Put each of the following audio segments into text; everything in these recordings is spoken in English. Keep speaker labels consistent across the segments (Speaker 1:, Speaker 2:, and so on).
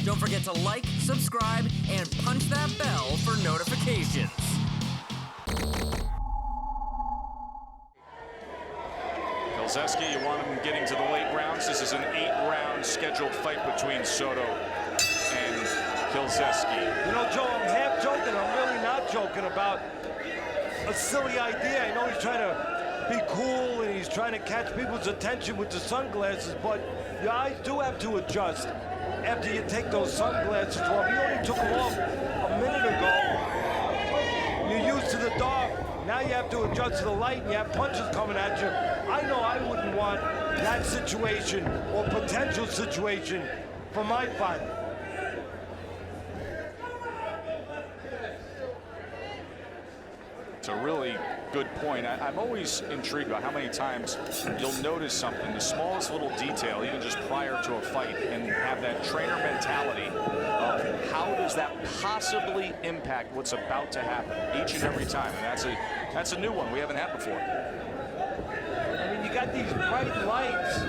Speaker 1: Don't forget to like, subscribe, and punch that bell for notifications.
Speaker 2: Kielczweski, you want him getting to the late rounds. This is an 8-round scheduled fight between Soto and Kielczweski.
Speaker 3: You know, Joe, I'm half joking. I'm really not joking about a silly idea. I know he's trying to be cool and he's trying to catch people's attention with the sunglasses, but your eyes do have to adjust after you take those sunglasses off. You only took them off a minute ago. You're used to the dark. Now you have to adjust to the light and you have punches coming at you. I know I wouldn't want that situation or potential situation for my fight.
Speaker 2: It's a really good point. I'm always intrigued about how many times you'll notice something, the smallest little detail, even just prior to a fight, and have that trainer mentality of how does that possibly impact what's about to happen each and every time. And that's a new one we haven't had before.
Speaker 3: I mean, you got these bright lights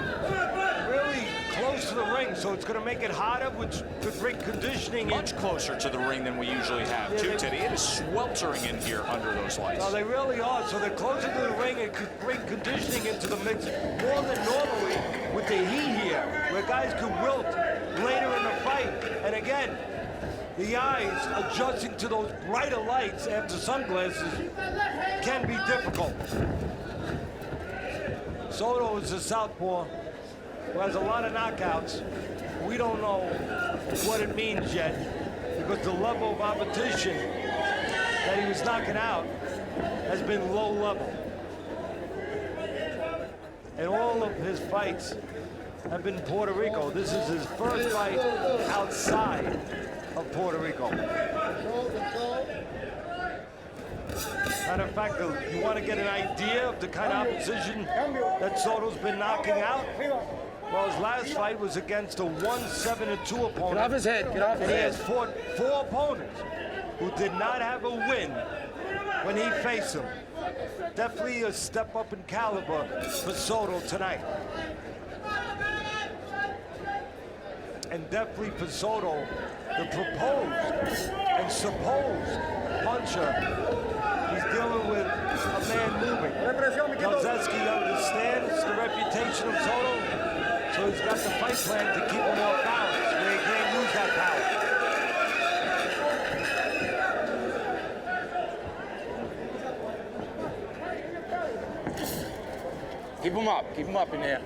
Speaker 3: really close to the ring, so it's going to make it harder, which could bring conditioning in.
Speaker 2: Much closer to the ring than we usually have, too, Teddy. It is sweltering in here under those lights.
Speaker 3: No, they really are. So they're closer to the ring. It could bring conditioning into the mix more than normally with the heat here, where guys could wilt later in the fight. And again, the eyes adjusting to those brighter lights after sunglasses can be difficult. Soto is a southpaw who has a lot of knockouts. We don't know what it means yet because the level of competition that he was knocking out has been low level. And all of his fights have been Puerto Rico. This is his first fight outside of Puerto Rico. Matter of fact, you want to get an idea of the kind of opposition that Soto's been knocking out? Well, his last fight was against a 1-7-2 opponent.
Speaker 4: Get off his head, get off his head.
Speaker 3: And he has fought 4 opponents who did not have a win when he faced him. Definitely a step up in caliber for Soto tonight. And definitely for Soto, the proposed and supposed puncher. He's dealing with a man moving. Kielczweski understands the reputation of Soto, so he's got the fight plan to keep him off balance, where he can't use that
Speaker 4: Keep him up in there.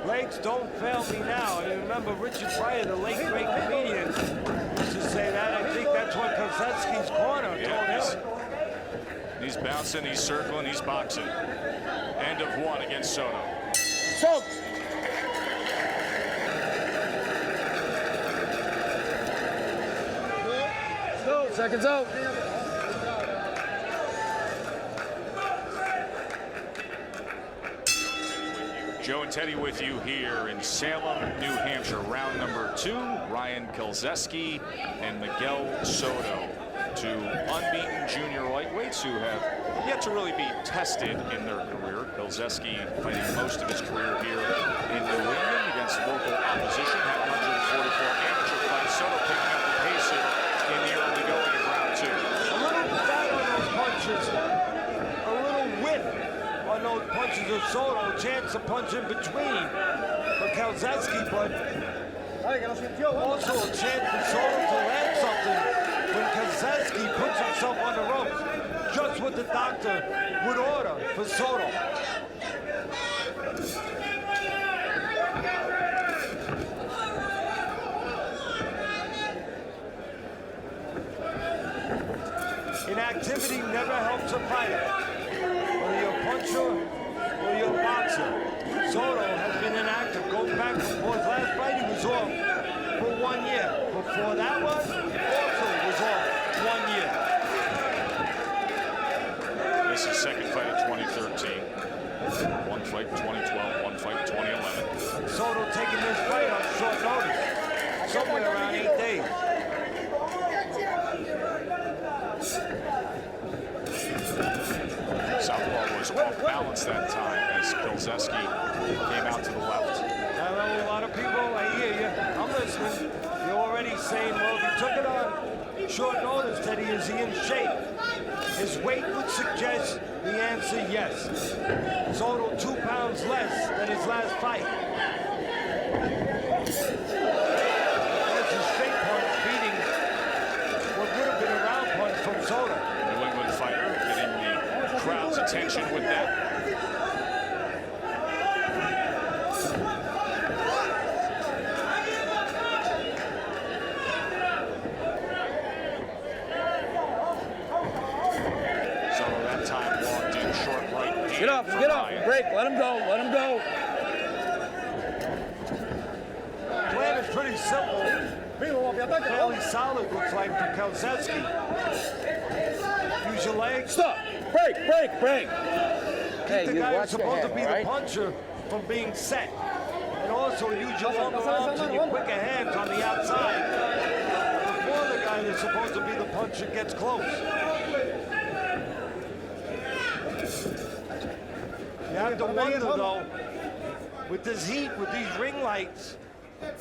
Speaker 3: Legs don't fail me now. I remember Richard Pryor, the late great comedian, used to say that. I think that's what Kielczweski's corner told him.
Speaker 2: He's bouncing, he's circling, he's boxing. End of 1 against Soto.
Speaker 4: Soap! Go, seconds out.
Speaker 2: Joe and Teddy with you here in Salem, New Hampshire. Round number 2, Ryan Kielczweski and Miguel Soto, 2 unbeaten junior lightweights who have yet to really be tested in their career. Kielczweski fighting most of his career here in New England against local opposition, had 144 amateur fights. Soto picking up the pace here in the early going of round 2.
Speaker 3: A little fat on those punches, a little width on those punches of Soto, chance to punch in between for Kielczweski, but also a chance for Soto to land something when Kielczweski puts himself on the ropes. Just what the doctor would order for Soto. Inactivity never helps a fighter, whether you're a puncher or you're a boxer. Soto has been inactive. Going back before his last fight, he was off for 1 year. Before that one, also was off 1 year.
Speaker 2: This is second fight of 2013. 1 fight in 2012, 1 fight in 2011.
Speaker 3: Soto taking this fight on short notice, somewhere around 8 days.
Speaker 2: Southpaw was off balance that time as Kielczweski came out to the left.
Speaker 3: I know a lot of people, I hear you. I'm listening. You're already saying, well, if he took it on short notice, Teddy, is he in shape? His weight would suggest the answer yes. Soto 2 pounds less than his last fight. That's a straight punch beating what would have been a round punch from Soto.
Speaker 2: New England fighter getting the crowd's attention with that.
Speaker 4: Get up, break, let him go, let him go.
Speaker 3: Plan is pretty simple. Fairly solid, looks like, for Kielczweski. Use your legs.
Speaker 4: Stop, break.
Speaker 3: Keep the guy who's supposed to be the puncher from being set. And also use your longer arms and your quicker hands on the outside before the guy that's supposed to be the puncher gets close. You have to wonder, though, with this heat, with these ring lights,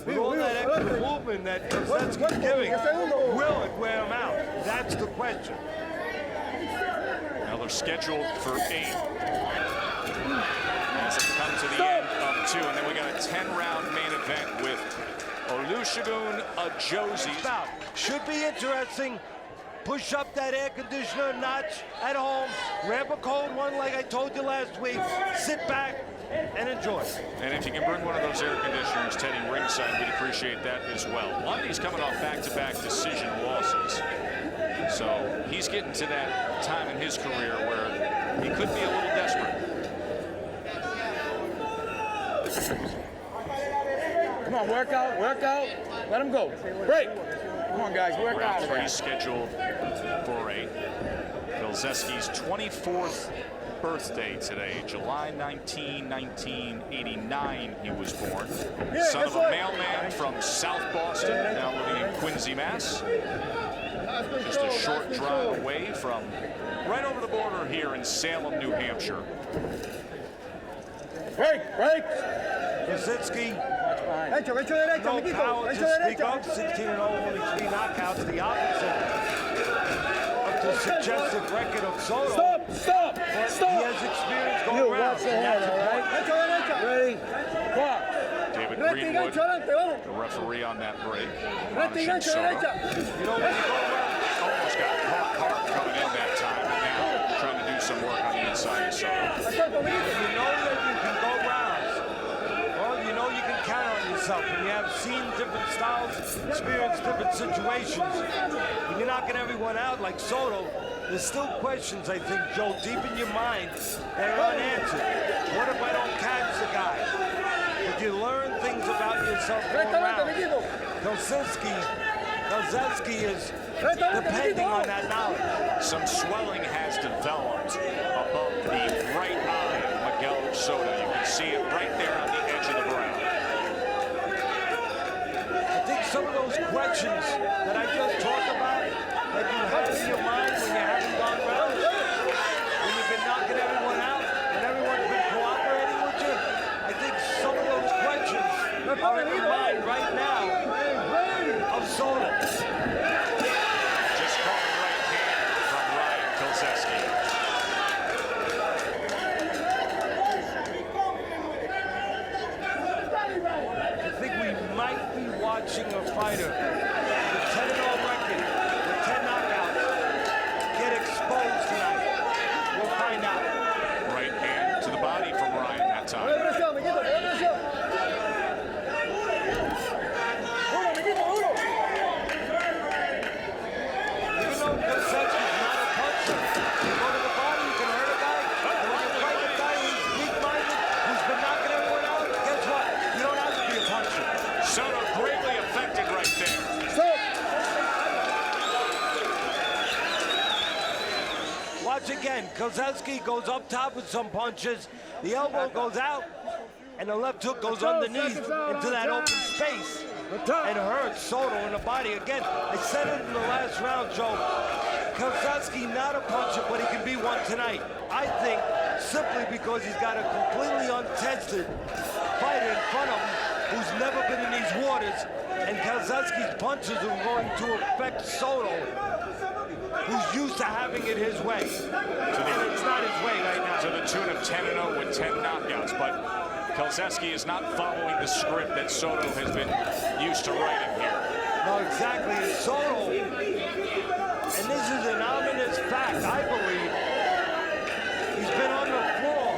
Speaker 3: with all that extra movement that Kielczweski's giving, will it wear him out? That's the question.
Speaker 2: Now they're scheduled for 8. As it comes to the end of 2, and then we got a 10-round main event with Olusegun Ajosi.
Speaker 3: Should be interesting. Push up that air conditioner notch at home. Grab a cold one like I told you last week. Sit back and enjoy.
Speaker 2: And if you can bring one of those air conditioners, Teddy, ringside, we'd appreciate that as well. Lundy's coming off back-to-back decision losses. So he's getting to that time in his career where he could be a little desperate.
Speaker 4: Come on, work out, let him go, break. Come on, guys, work out.
Speaker 2: Round 3 scheduled for 8. Kielczweski's 24th birthday today, July 19, 1989, he was born. Son of a mailman from South Boston, now living in Quincy, Mass. Just a short drive away from right over the border here in Salem, New Hampshire.
Speaker 4: Break.
Speaker 3: Kielczweski,
Speaker 4: Hecho derecha,
Speaker 3: no
Speaker 4: Mikito.
Speaker 3: power
Speaker 4: Hecho
Speaker 3: to speak
Speaker 4: derecha.
Speaker 3: of, 16-0, only 3 knockouts, the opposite of the suggestive record of Soto.
Speaker 4: Stop.
Speaker 3: He has experience going
Speaker 4: You
Speaker 3: around.
Speaker 4: watch the head, all right? Hecho derecha. Ready, clock.
Speaker 2: David
Speaker 4: Recti,
Speaker 2: Greenwood,
Speaker 4: gancho adelante, vamos.
Speaker 2: the referee on that break.
Speaker 4: Recti,
Speaker 2: Admonishing
Speaker 4: gancho
Speaker 2: Soto.
Speaker 4: derecha.
Speaker 3: You know, when you go around,
Speaker 2: Almost got caught hard coming in that time, and now trying to do some work on the inside of Soto.
Speaker 4: Atop, Mikito.
Speaker 3: you know that you can go rounds. Well, you know you can count on yourself. When you have seen different styles, experienced different situations, when you're knocking everyone out like Soto, there's still questions, I think, Joe, deep in your mind that are unanswered. What if I don't catch the guy? Did you learn things about yourself going around? Kielczweski is depending on that knowledge.
Speaker 2: Some swelling has developed above the right eye of Miguel Soto. You can see it right there on the edge of the brow.
Speaker 3: I think some of those questions that I just talked about, that you have in your mind when you haven't gone round, when you've been knocking everyone out, and everyone's been cooperating with you, I think some of those questions are in your mind right now of Soto.
Speaker 2: Just caught the right hand from Ryan Kielczweski.
Speaker 3: I think we might be watching a fighter with 10-0 record, with 10 knockouts, get exposed tonight. We'll find out.
Speaker 2: Right hand to the body from Ryan that time.
Speaker 4: Derecha, Mikito, derecha. Uno.
Speaker 3: Even though Kielczweski's not a puncher, you go to the body, you can hurt a guy. And when you fight a guy who's weak-minded, who's been knocking everyone out, guess what? You don't have to be a puncher.
Speaker 2: Soto greatly affected right there.
Speaker 4: Stop.
Speaker 3: Watch again. Kielczweski goes up top with some punches. The elbow goes out, and the left hook goes underneath into that open space and hurts Soto in the body. Again, I said it in the last round, Joe. Kielczweski not a puncher, but he can be one tonight. I think simply because he's got a completely untested fighter in front of him who's never been in these waters, and Kielczweski's punches are going to affect Soto, who's used to having it his way. And it's not his way right now.
Speaker 2: To the tune of 10-0 with 10 knockouts, but Kielczweski is not following the script that Soto has been used to writing here.
Speaker 3: No, exactly. And Soto, and this is an ominous fact, I believe, he's been on the floor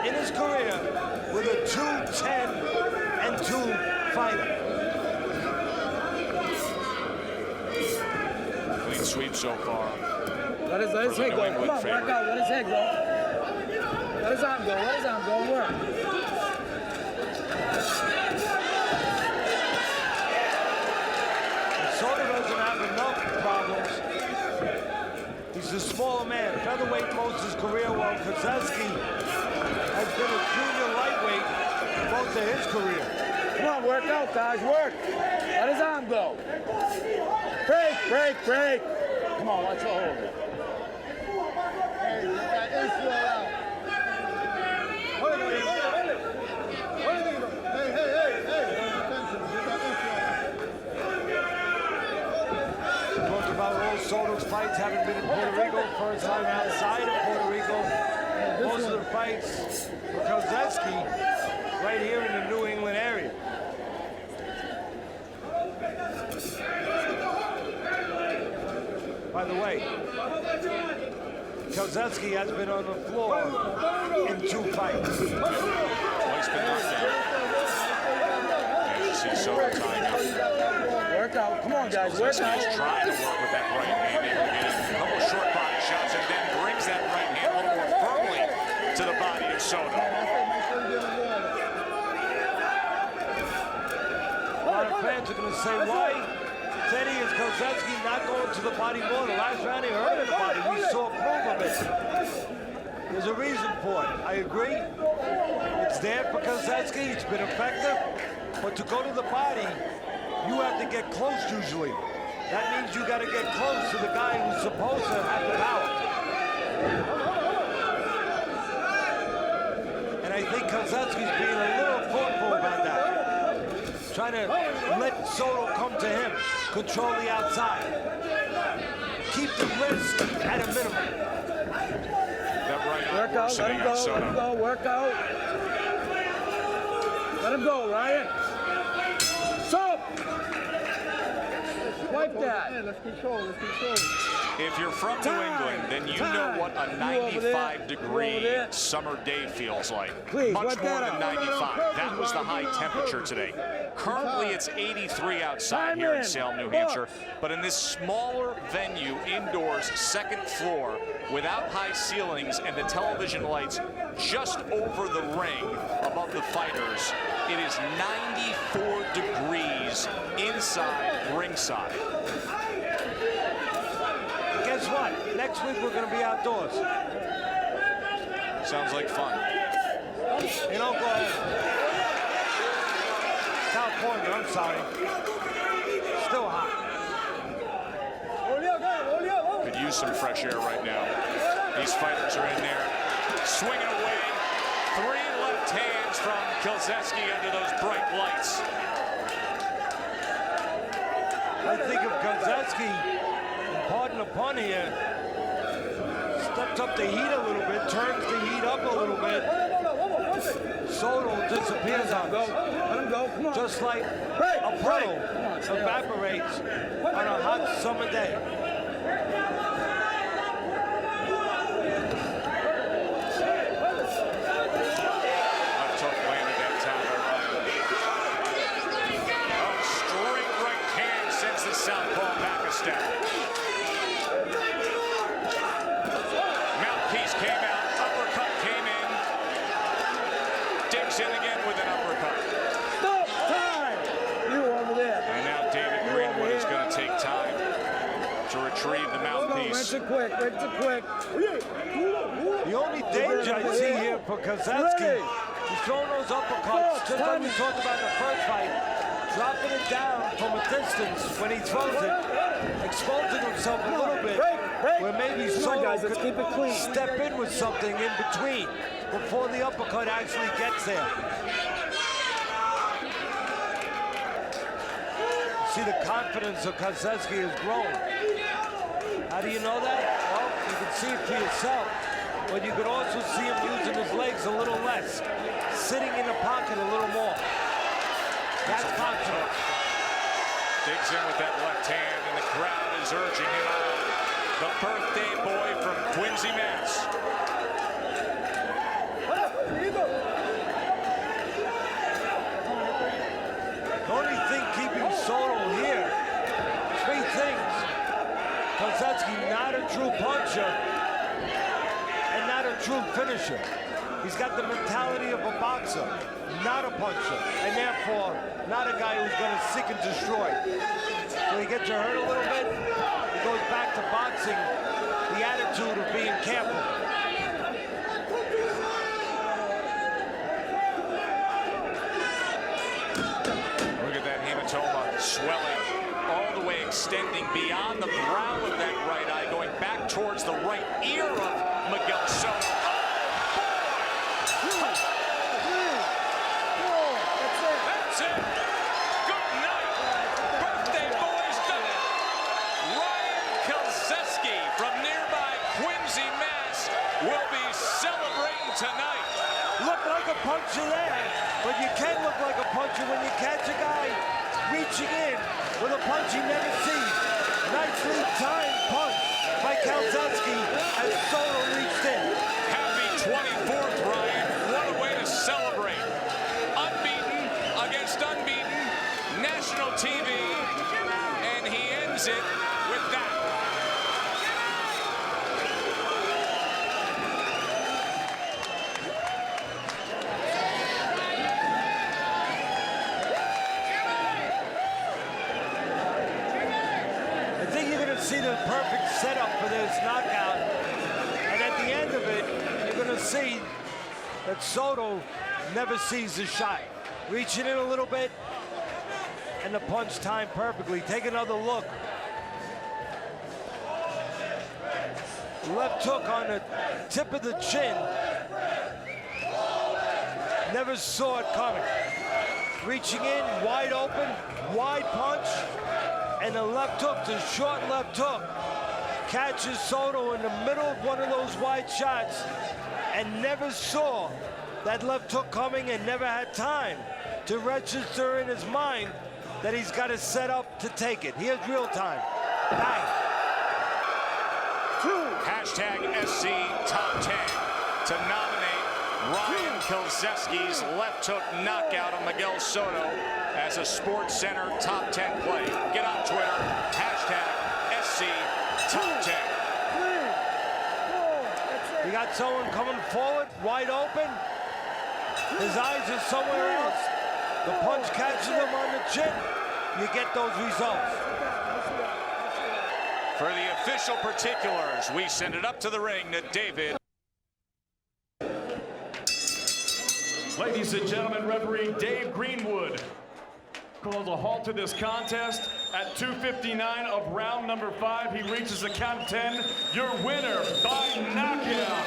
Speaker 3: in his career with a 2-10-2 fighter.
Speaker 2: Clean sweep so far.
Speaker 4: Let his head go. Come on, work out. Let his head go. Let his arm go. Let his arm go. Work.
Speaker 3: Soto doesn't have enough problems. He's a smaller man, featherweight most of his career, while Kielczweski has been a junior lightweight most of his career.
Speaker 4: Come on, work out, guys. Work. Let his arm go. Break, break, break. Come on, watch the hold.
Speaker 3: Talked about all Soto's fights having been in Puerto Rico, first time outside of Puerto Rico. Most of the fights for Kielczweski right here in the New England area. By the way, Kielczweski has been on the floor in 2 fights.
Speaker 2: Twice been knocked down. As you see Soto tying up.
Speaker 4: Work out. Come on, guys. Work out.
Speaker 2: He's trying to work with that right hand. Able to get a couple short body shots and then brings that right hand a little more firmly to the body of Soto.
Speaker 3: A lot of fans are going to say, why, Teddy, is Kielczweski not going to the body more? The last round he hurt in the body. We saw proof of it. There's a reason for it. I agree. It's there for Kielczweski. It's been effective. But to go to the body, you have to get close usually. That means you got to get close to the guy who's supposed to have the power. And I think Kielczweski's being a little thoughtful about that. Trying to let Soto come to him, control the outside. Keep the risk at a minimum.
Speaker 2: That right
Speaker 4: Work out, let him go, let him go, work out. Let him go, Ryan. Stop! Wipe that. Let's control.
Speaker 2: If you're from New England, then you know what a 95-degree summer day feels like.
Speaker 4: Please,
Speaker 2: much more than 95. That was the high temperature today. Currently, it's 83 outside here in Salem, New Hampshire. But in this smaller venue, indoors, second floor, without high ceilings and the television lights just over the ring above the fighters, it is 94 degrees inside ringside.
Speaker 3: Guess what? Next week we're going to be outdoors.
Speaker 2: Sounds like fun.
Speaker 3: In Oklahoma. California, I'm sorry. Still hot.
Speaker 2: Could use some fresh air right now. These fighters are in there, swinging away. 3 left hands from Kielczweski under those bright lights.
Speaker 3: I think if Kielczweski, pardon the pun here, steps up the heat a little bit, turns the heat up a little bit, Soto disappears on us.
Speaker 4: Let him go, come on.
Speaker 3: Just like a puddle evaporates on a hot summer day.
Speaker 2: Atop landed that time by Ryan. A straight right hand sends the southpaw back a step. Mouthpiece came out, uppercut came in. Digs in again with an uppercut.
Speaker 4: Stop time! You over there.
Speaker 2: And now David Greenwood is going to take time to retrieve the mouthpiece.
Speaker 4: Rinse it quick, rinse it quick.
Speaker 3: The only danger I see here for Kielczweski, he's throwing those uppercuts, just like we talked about in the first fight, dropping it down from a distance when he throws it, exposing himself a little bit, where maybe Soto could
Speaker 4: keep it clean.
Speaker 3: step in with something in between before the uppercut actually gets there. See, the confidence of Kielczweski has grown. How do you know that? Well, you can see it for yourself, but you could also see him using his legs a little less, sitting in the pocket a little more. That's confidence.
Speaker 2: Digs in with that left hand, and the crowd is urging him on. The birthday boy from Quincy, Mass.
Speaker 3: The only thing keeping Soto here, three things. Kielczweski, not a true puncher and not a true finisher. He's got the mentality of a boxer, not a puncher, and therefore not a guy who's going to seek and destroy. So he gets you hurt a little bit, he goes back to boxing, the attitude of being careful.
Speaker 2: Look at that hematoma swelling all the way, extending beyond the brow of that right eye, going back towards the right ear of Miguel Soto. That's it. Good night. Birthday boy's done it. Ryan Kielczweski from nearby Quincy, Mass. will be celebrating tonight.
Speaker 3: Look like a puncher there, but you can't look like a puncher when you catch a guy reaching in with a punch he never sees. Nicely timed punch by Kielczweski as Soto reached in.
Speaker 2: Happy 24th, Ryan. What a way to celebrate. Unbeaten against unbeaten, national TV, and he ends it with that.
Speaker 3: I think you're going to see the perfect setup for this knockout. And at the end of it, you're going to see that Soto never sees the shot. Reaching in a little bit, and the punch timed perfectly. Take another look. Left hook on the tip of the chin. Never saw it coming. Reaching in, wide open, wide punch, and the left hook, the short left hook, catches Soto in the middle of one of those wide shots, and never saw that left hook coming, and never had time to register in his mind that he's got to set up to take it. He has real time. Bang.
Speaker 2: Hashtag SC Top 10 to nominate Ryan Kielczweski's left hook knockout of Miguel Soto as a Sports Center Top 10 play. Get on Twitter, hashtag SC Top 10.
Speaker 3: You got someone coming forward, wide open. His eyes are somewhere else. The punch catches him on the chin. You get those results.
Speaker 2: For the official particulars, we send it up to the ring to David.
Speaker 5: Ladies and gentlemen, referee Dave Greenwood calls a halt to this contest at 2:59 of round number 5. He reaches the count of 10. Your winner by knockout,